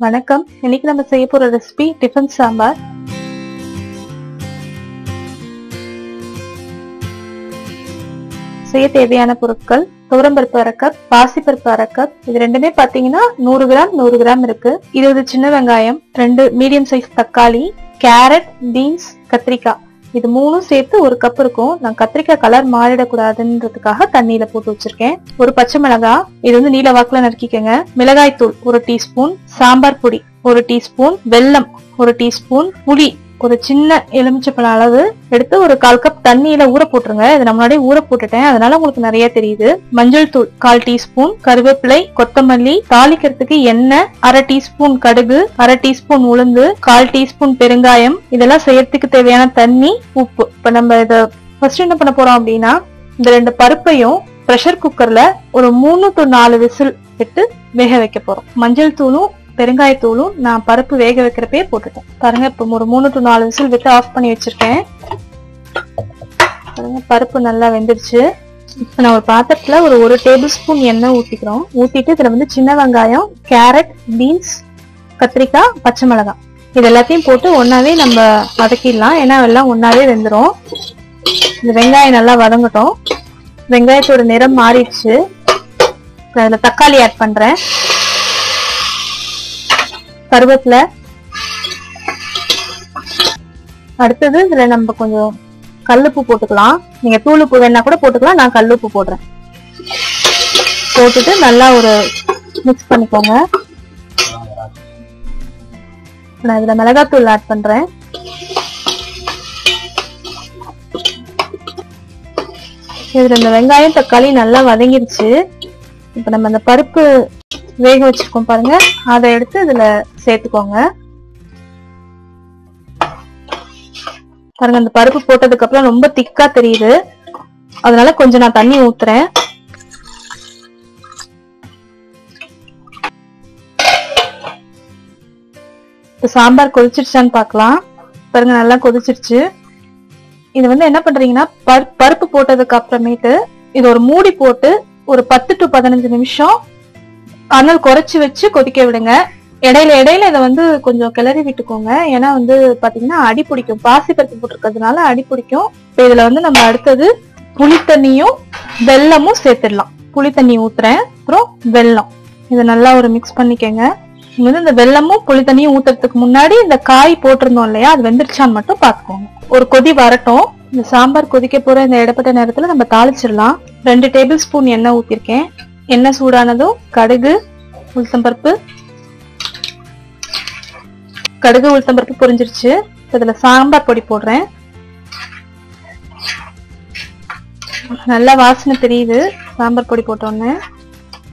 வணக்கம். இன்னைக்கு நம்ம செய்ய போற ரெசிபி டிஃபன் சாம்பார். செய்ய தேவையான பொருட்கள்: துவரம்பருப்பு அரை கப், பாசிப்பருப்பு அரை கப். இது ரெண்டுமே பாத்தீங்கன்னா 100 கிராம் 100 கிராம் இருக்கு. 20 சின்ன வெங்காயம், 2 மீடியம் சைஸ் தக்காளி, கேரட், பீன்ஸ், கத்திரிக்காய். இது மூணும் சேர்த்து 1 கப் இருக்கும். நான் கத்திரிக்காய் கலர் மாறிடக்கூடாதுன்றதுக்காக தண்ணியில போட்டு வச்சிருக்கேன். ஒரு பச்சை மிளகாய், இது வந்து நீல வாக்குல நறுக்கிக்கங்க. மிளகாய் தூள் 1 டீஸ்பூன், சாம்பார் பொடி 1 டீஸ்பூன், வெல்லம் 1 டீஸ்பூன், புளி ஒரு சின்ன எலுமிச்சப்பழம் அளவு எடுத்து ஒரு 1/4 கப் தண்ணியில ஊற போட்டுருங்க. இதை நான் முன்னாடியே ஊற போட்டுட்டேன், அதனால உங்களுக்கு நிறைய தெரியுது. மஞ்சள் தூள் 1/4 டீஸ்பூன், கருவேப்பிலை, கொத்தமல்லி, தாளிக்கிறதுக்கு எண்ணெய், அரை டீஸ்பூன் கடுகு, அரை டீஸ்பூன் உளுந்து, 1/4 டீஸ்பூன் பெருங்காயம், இதெல்லாம் செய்யறதுக்கு தேவையான தண்ணி, உப்பு. இப்ப நம்ம இத ஃபர்ஸ்ட் என்ன பண்ண போறோம் அப்படின்னா, இந்த 2 பருப்பையும் பிரஷர் குக்கர்ல ஒரு 3 to 4 விசில் விட்டு வேக வைக்க போறோம். மஞ்சள் தூளும் பெருங்காயத்தூளும் நான் பருப்பு வேக வைக்கிறப்பே போட்டுட்டேன். பாருங்க, இப்ப ஒரு 3 to 4 விசில் விட்டு ஆஃப் பண்ணி வச்சிருக்கேன். பாருங்க, பருப்பு நல்லா வெந்துருச்சு. இப்ப நான் ஒரு பாத்திரத்துல ஒரு 1 டேபிள் ஸ்பூன் எண்ணெய் ஊத்திக்கிறோம். ஊத்திட்டு இதுல வந்து சின்ன வெங்காயம், கேரட், பீன்ஸ், கத்திரிக்காய், பச்சை மிளகாய் இது எல்லாத்தையும் போட்டு ஒன்னாவே நம்ம வதக்கிடலாம். ஏன்னா எல்லாம் ஒன்னாவே வெந்துடும். இந்த வெங்காயம் நல்லா வதங்கட்டும். வெங்காயத்தோட நிறம் மாறிடுச்சு. அதுல தக்காளி ஆட் பண்றேன். கருவேப்பிலை. அடுத்தது இதுல நம்ம கொஞ்சம் கல்லுப்பு போட்டுக்கலாம். நீங்க தூளுப்பு வேணா கூட போட்டுக்கலாம், நான் கல்லுப்பு போடுறேன். போட்டுட்டு நல்லா ஒரு மிக்ஸ் பண்ணிக்கோங்க. நான் இதுல மிளகாத்தூள் ஆட் பண்றேன். இதுல இந்த வெங்காயம் தக்காளி நல்லா வதங்கிருச்சு. இப்ப நம்ம அந்த பருப்பு வேக வச்சிருக்கோம் பாருங்க, அதை எடுத்து இதுல சேர்த்துக்கோங்க. பாருங்க, அந்த பருப்பு போட்டதுக்கு அப்புறம் ரொம்ப திக்கா தெரியுது, அதனால கொஞ்சம் நான் தண்ணி ஊத்துறேன். இப்ப சாம்பார் கொதிச்சிருச்சான்னு பாக்கலாம். பாருங்க, நல்லா கொதிச்சிருச்சு. இது வந்து என்ன பண்றீங்கன்னா, பருப்பு போட்டதுக்கு அப்புறமேட்டு இது ஒரு மூடி போட்டு ஒரு 10 to 15 நிமிஷம் அனல் குறைச்சு வச்சு கொதிக்க விடுங்க. இடையில இடையில இதை வந்து கொஞ்சம் கிளறி விட்டுக்கோங்க. ஏன்னா வந்து பாத்தீங்கன்னா அடி பிடிக்கும், பாசி பருப்பு போட்டிருக்கிறதுனால அடி பிடிக்கும். இப்ப இதுல வந்து நம்ம அடுத்தது புளி தண்ணியும் வெல்லமும் சேர்த்துடலாம். புளி தண்ணி ஊத்துறேன், அப்புறம் வெல்லம். இதை நல்லா ஒரு மிக்ஸ் பண்ணிக்கங்க. இங்க வந்து இந்த வெல்லமும் புளி தண்ணியும் ஊத்துறதுக்கு முன்னாடி இந்த காய் போட்டிருந்தோம் இல்லையா, அது வெந்துருச்சான்னு மட்டும் பாத்துக்கோங்க. ஒரு கொதி வரட்டும். இந்த சாம்பார் கொதிக்க போற இந்த இடப்பட்ட நேரத்துல நம்ம தாளிச்சிடலாம். 2 டேபிள் ஸ்பூன் எண்ணெய் ஊத்திருக்கேன். எண்ணெய் சூடானதும் கடுகு, உளுத்தம்பருப்பு. கடுகு உளுத்தம்பருப்பு பொரிஞ்சிருச்சு. இதுல சாம்பார் பொடி போடுறேன். நல்லா வாசனை தெரியுது சாம்பார் பொடி போட்டோன்னு.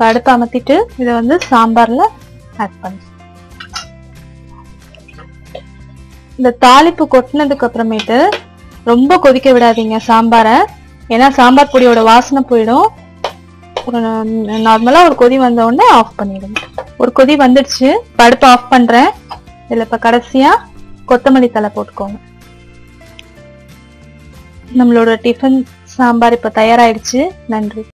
அடுப்பு அமர்த்திட்டு இதை வந்து சாம்பார்ல ஆட் பண்ணு. இந்த தாளிப்பு கொட்டினதுக்கு அப்புறமேட்டு ரொம்ப கொதிக்க விடாதீங்க சாம்பாரை, ஏன்னா சாம்பார் பொடியோட வாசனை போயிடும். ஒரு நார்மலா ஒரு கொதி வந்த உடனே ஆஃப் பண்ணிடுங்க. ஒரு கொதி வந்துடுச்சு. அடுப்பு ஆஃப் பண்றேன். இதுல இப்ப கடைசியா கொத்தமல்லி தழை போட்டுக்கோங்க. நம்மளோட டிஃபன் சாம்பார் இப்ப தயாராயிடுச்சு. நன்றி.